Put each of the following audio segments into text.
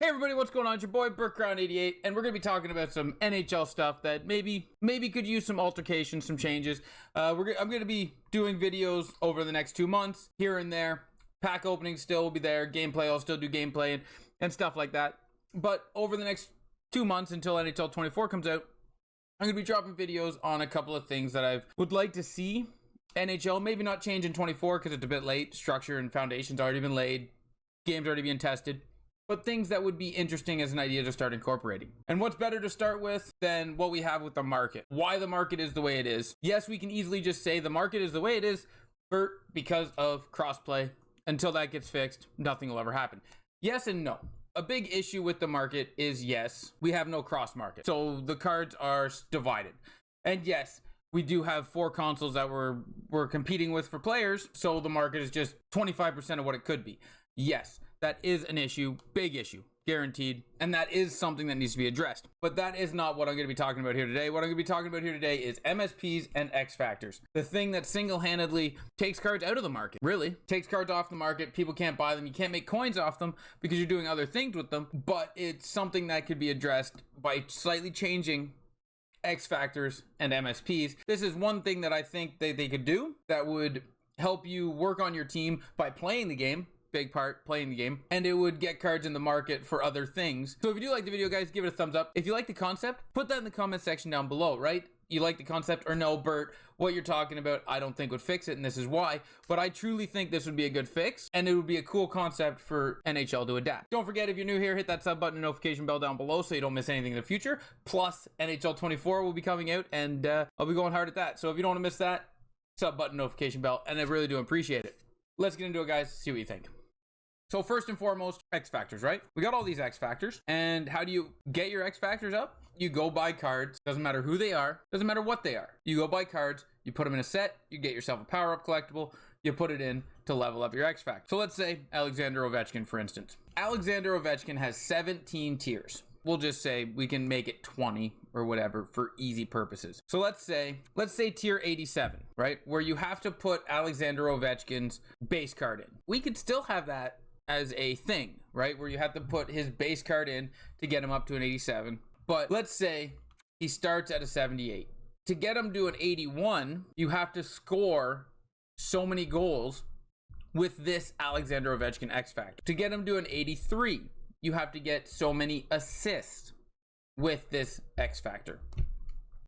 Hey everybody, what's going on? It's your boy BurkeCrown88, and we're going to be talking about some NHL stuff that maybe could use some altercations, some changes. I'm going to be doing videos over the next 2 months, here and there. Pack opening still will be there. Gameplay, I'll still do gameplay and stuff like that. But over the next 2 months until NHL 24 comes out, I'm going to be dropping videos on a couple of things that I would like to see NHL maybe not change in 24 because it's a bit late. Structure and foundation's already been laid. Game's already being tested. But things that would be interesting as an idea to start incorporating. And what's better to start with than what we have with the market? Why the market is the way it is. Yes, we can easily just say the market is the way it is, because of crossplay. Until that gets fixed, nothing will ever happen. Yes and no. A big issue with the market is, yes, we have no cross market. So the cards are divided. And yes, we do have 4 consoles that we're competing with for players. So the market is just 25% of what it could be. Yes, that is an issue, big issue, guaranteed, and that is something that needs to be addressed. But that is not what I'm going to be talking about here today. What I'm going to be talking about here today is MSPs and X Factors. The thing that single-handedly takes cards out of the market, really. Takes cards off the market, people can't buy them, you can't make coins off them because you're doing other things with them, but it's something that could be addressed by slightly changing X Factors and MSPs. This is one thing that I think they could do that would help you work on your team by playing the game. Big part, playing the game, and it would get cards in the market for other things. So if you do like the video, guys, give it a thumbs up. If you like the concept, put that in the comment section down below, right? You like the concept or no, Bert, what you're talking about, I don't think would fix it, and this is why. But I truly think this would be a good fix, and it would be a cool concept for NHL to adapt. Don't forget, if you're new here, hit that sub button and notification bell down below so you don't miss anything in the future. Plus, NHL 24 will be coming out, and I'll be going hard at that. So if you don't want to miss that, sub button, notification bell, and I really do appreciate it. Let's get into it, guys, see what you think. So first and foremost, X Factors, right? We got all these X Factors, and how do you get your X Factors up? You go buy cards, doesn't matter who they are, doesn't matter what they are. You go buy cards, you put them in a set, you get yourself a power-up collectible, you put it in to level up your X Factor. So let's say Alexander Ovechkin, for instance. Alexander Ovechkin has 17 tiers. We'll just say we can make it 20 or whatever for easy purposes. So let's say tier 87, right? Where you have to put Alexander Ovechkin's base card in. We could still have that as a thing, right? Where you have to put his base card in to get him up to an 87. But let's say he starts at a 78. To get him to an 81, you have to score so many goals with this Alexander Ovechkin X Factor. To get him to an 83, you have to get so many assists with this X Factor.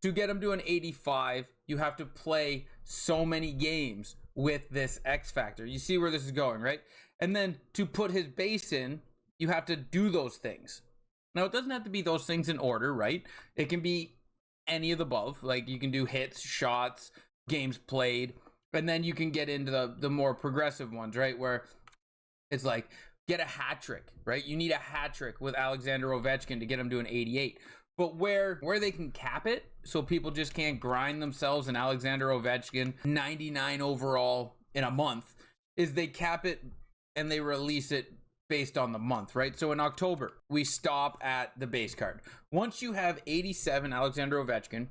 To get him to an 85, you have to play so many games with this X Factor. You see where this is going, right? And then to put his base in, you have to do those things. Now, it doesn't have to be those things in order, right? It can be any of the above. Like, you can do hits, shots, games played, and then you can get into the more progressive ones, right? Where it's like, get a hat trick, right? You need a hat trick with Alexander Ovechkin to get him to an 88. But where they can cap it, so people just can't grind themselves an Alexander Ovechkin 99 overall in a month, is they cap it and they release it based on the month, right? So in October, we stop at the base card. Once you have 87 Alexander Ovechkin,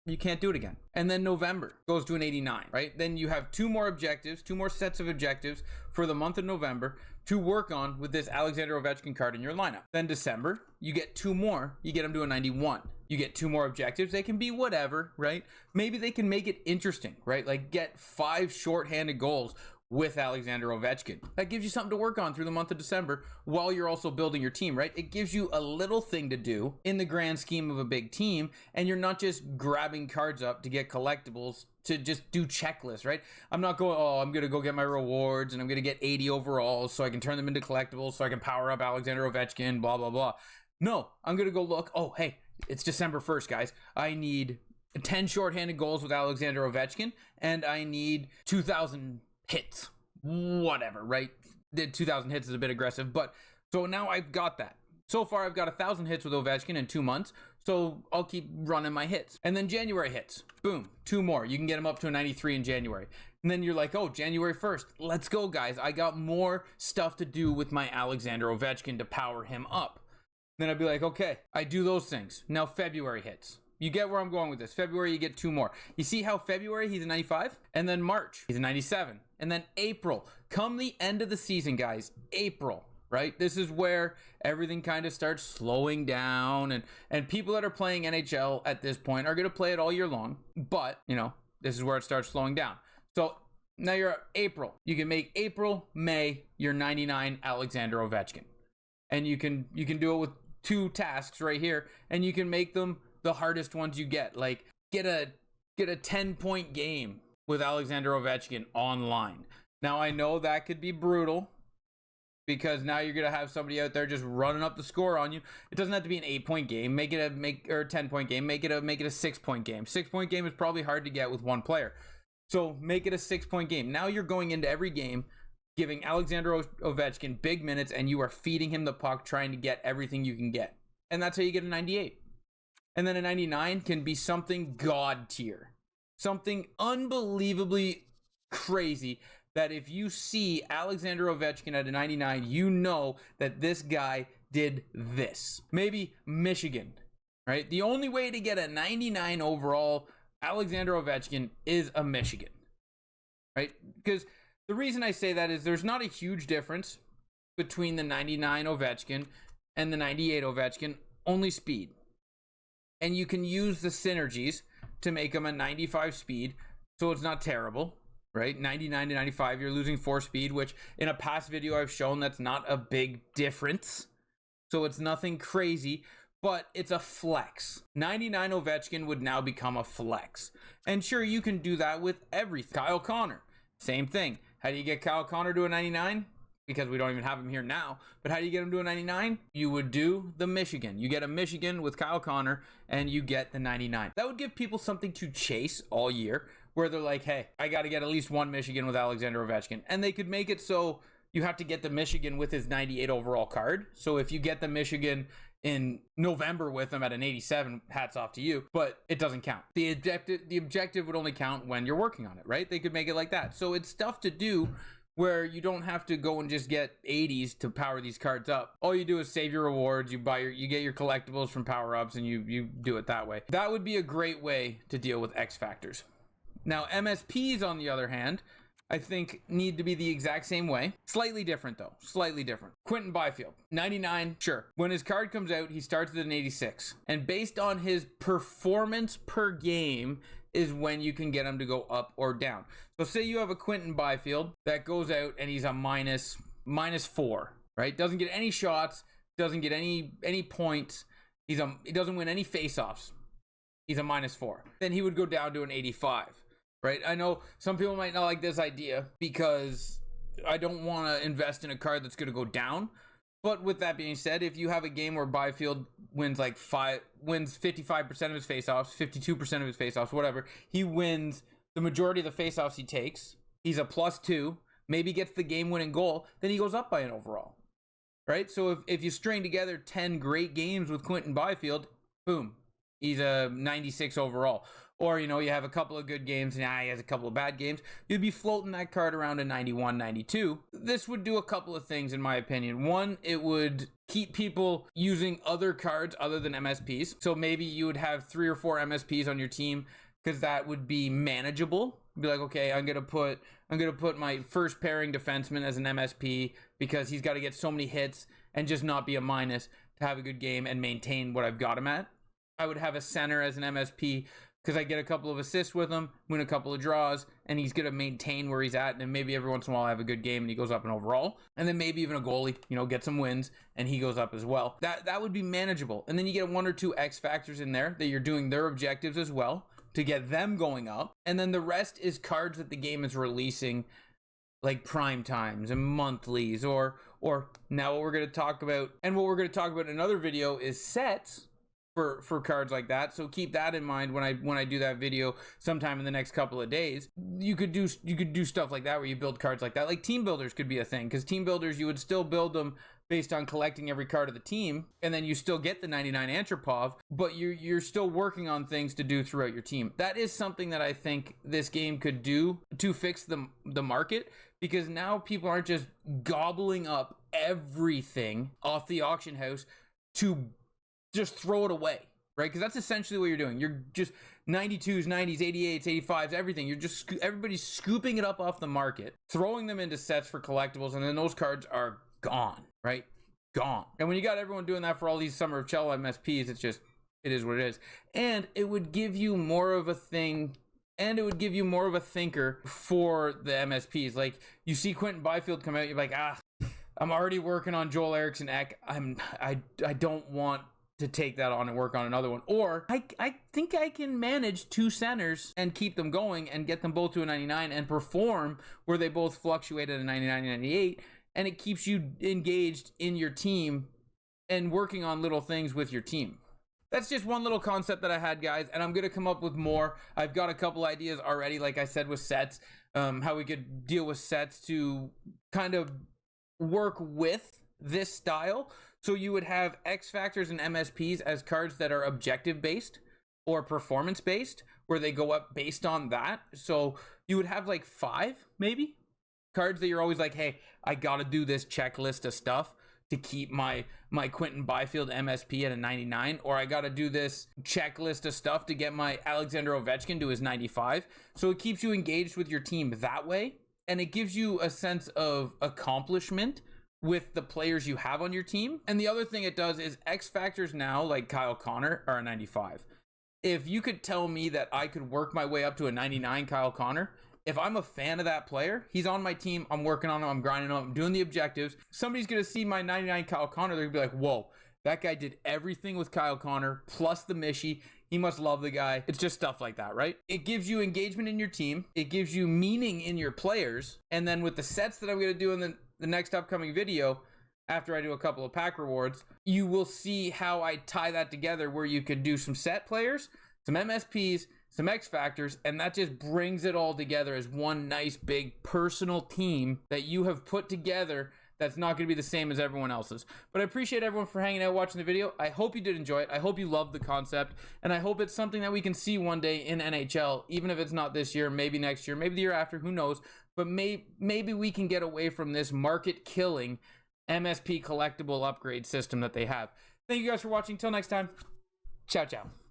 you can't do it again. And then November goes to an 89, right? Then you have 2 more objectives, 2 more sets of objectives for the month of November to work on with this Alexander Ovechkin card in your lineup. Then December, you get 2 more, you get them to a 91. You get 2 more objectives. They can be whatever, right? Maybe they can make it interesting, right? Like get 5 shorthanded goals with Alexander Ovechkin. That gives you something to work on through the month of December while you're also building your team, right? It gives you a little thing to do in the grand scheme of a big team, and you're not just grabbing cards up to get collectibles to just do checklists, right? I'm not going, oh, I'm going to go get my rewards and I'm going to get 80 overalls so I can turn them into collectibles so I can power up Alexander Ovechkin, blah, blah, blah. No, I'm going to go look, oh, hey, it's December 1st, guys. I need 10 shorthanded goals with Alexander Ovechkin, and I need 2,000 hits, whatever, right? The 2,000 hits is a bit aggressive, but so now I've got that. So far, I've got 1,000 hits with Ovechkin in 2 months, so I'll keep running my hits. And then January hits, boom, 2 more. You can get them up to a 93 in January. And then you're like, oh, January 1st, let's go, guys. I got more stuff to do with my Alexander Ovechkin to power him up. Then I'd be like, okay, I do those things. Now February hits. You get where I'm going with this. February, you get 2 more. You see how February, he's a 95? And then March, he's a 97. And then April, come the end of the season, guys, April, right? This is where everything kind of starts slowing down, and people that are playing NHL at this point are going to play it all year long, but you know, this is where it starts slowing down. So now you're at April. You can make April, May your 99 Alexander Ovechkin, and you can do it with 2 tasks right here, and you can make them the hardest ones you get. Like get a 10-point game with Alexander Ovechkin online. Now I know that could be brutal, because now you're going to have somebody out there just running up the score on you. It doesn't have to be an 8-point game. Make it a 10-point game. Make it a 6-point game. 6-point game is probably hard to get with one player. So make it a 6-point game. Now you're going into every game giving Alexander Ovechkin big minutes, and you are feeding him the puck, trying to get everything you can get. And that's how you get a 98. And then a 99 can be something god tier. Something unbelievably crazy, that if you see Alexander Ovechkin at a 99, you know that this guy did this. Maybe Michigan, right? The only way to get a 99 overall Alexander Ovechkin is a Michigan, right? Because the reason I say that is there's not a huge difference between the 99 Ovechkin and the 98 Ovechkin, only speed. And you can use the synergies to make him a 95 speed, so it's not terrible, right? 99 to 95, you're losing 4 speed, which in a past video I've shown that's not a big difference. So it's nothing crazy, but it's a flex. 99 Ovechkin would now become a flex. And sure, you can do that with everything. Kyle Connor, same thing. How do you get Kyle Connor to a 99? Because we don't even have him here now. But how do you get him to a 99? You would do the Michigan. You get a Michigan with Kyle Connor, and you get the 99. That would give people something to chase all year, where they're like, hey, I got to get at least one Michigan with Alexander Ovechkin. And they could make it so you have to get the Michigan with his 98 overall card. So if you get the Michigan in November with him at an 87, hats off to you, but it doesn't count. The objective would only count when you're working on it, right? They could make it like that. So it's stuff to do where you don't have to go and just get 80s to power these cards up. All you do is save your rewards, you get your collectibles from power-ups, and you do it that way. That would be a great way to deal with X Factors. Now, MSPs, on the other hand, I think need to be the exact same way. Slightly different, though. Slightly different. Quentin Byfield, 99, sure. When his card comes out, he starts at an 86. And based on his performance per game is when you can get him to go up or down. So say you have a Quentin Byfield that goes out and he's a minus 4, right? Doesn't get any shots, doesn't get any points. He doesn't win any faceoffs. He's a minus 4. Then he would go down to an 85, right? I know some people might not like this idea because I don't want to invest in a card that's going to go down. But with that being said, if you have a game where Byfield wins 55% of his faceoffs, 52% of his faceoffs, whatever, he wins the majority of the faceoffs he takes. He's a +2, maybe gets the game-winning goal, then he goes up by an overall, right? So if you string together 10 great games with Quentin Byfield, boom, he's a 96 overall. Or, you know, you have a couple of good games and he has a couple of bad games. You'd be floating that card around a 91, 92. This would do a couple of things, in my opinion. One, it would keep people using other cards other than MSPs. So maybe you would have 3 or 4 MSPs on your team, because that would be manageable. Be like, okay, I'm gonna put my first pairing defenseman as an MSP because he's got to get so many hits and just not be a minus to have a good game and maintain what I've got him at. I would have a center as an MSP because I get a couple of assists with him, win a couple of draws, and he's going to maintain where he's at, and then maybe every once in a while I have a good game and he goes up in overall. And then maybe even a goalie, you know, get some wins and he goes up as well. That would be manageable. And then you get 1 or 2 X Factors in there that you're doing their objectives as well to get them going up. And then the rest is cards that the game is releasing, like prime times and monthlies, or now what we're going to talk about, and what we're going to talk about in another video is sets for cards like that. So keep that in mind when I do that video sometime in the next couple of days. You could do stuff like that where you build cards like that. Like team builders could be a thing, because team builders, you would still build them based on collecting every card of the team, and then you still get the 99 Antropov, but you're still working on things to do throughout your team. That is something that I think this game could do to fix the market, because now people aren't just gobbling up everything off the auction house to just throw it away, right? Because that's essentially what you're doing. You're just 92s, 90s, 88s, 85s, everything. You're just everybody's scooping it up off the market, throwing them into sets for collectibles, and then those cards are gone. right? Gone. And when you got everyone doing that for all these Summer of Chell MSPs, it is what it is. And it would give you more of a thing, and it would give you more of a thinker for the MSPs. Like, you see Quentin Byfield come out, you're like, I'm already working on Joel Eriksson Ek. I don't want to take that on and work on another one. Or I think I can manage 2 centers and keep them going and get them both to a 99 and perform where they both fluctuate at a 99 and 98. And it keeps you engaged in your team and working on little things with your team. That's just one little concept that I had, guys, and I'm going to come up with more. I've got a couple ideas already, like I said, with sets, how we could deal with sets to kind of work with this style. So you would have X Factors and MSPs as cards that are objective based or performance based, where they go up based on that. So you would have like 5 maybe cards that you're always like, hey, I got to do this checklist of stuff to keep my Quentin Byfield MSP at a 99, or I got to do this checklist of stuff to get my Alexander Ovechkin to his 95. So it keeps you engaged with your team that way, and it gives you a sense of accomplishment with the players you have on your team. And the other thing it does is X Factors now, like Kyle Connor, are a 95. If you could tell me that I could work my way up to a 99 Kyle Connor, if I'm a fan of that player, he's on my team, I'm working on him, I'm grinding him, I'm doing the objectives, somebody's going to see my 99 Kyle Connor, they're going to be like, whoa, that guy did everything with Kyle Connor, plus the Mishy, he must love the guy. It's just stuff like that, right? It gives you engagement in your team, it gives you meaning in your players, and then with the sets that I'm going to do in the next upcoming video, after I do a couple of pack rewards, you will see how I tie that together, where you could do some set players, some MSPs, some X Factors, and that just brings it all together as one nice big personal team that you have put together that's not going to be the same as everyone else's. But I appreciate everyone for hanging out, watching the video. I hope you did enjoy it. I hope you loved the concept, and I hope it's something that we can see one day in NHL, even if it's not this year, maybe next year, maybe the year after, who knows. But maybe we can get away from this market-killing MSP collectible upgrade system that they have. Thank you guys for watching. Till next time, ciao, ciao.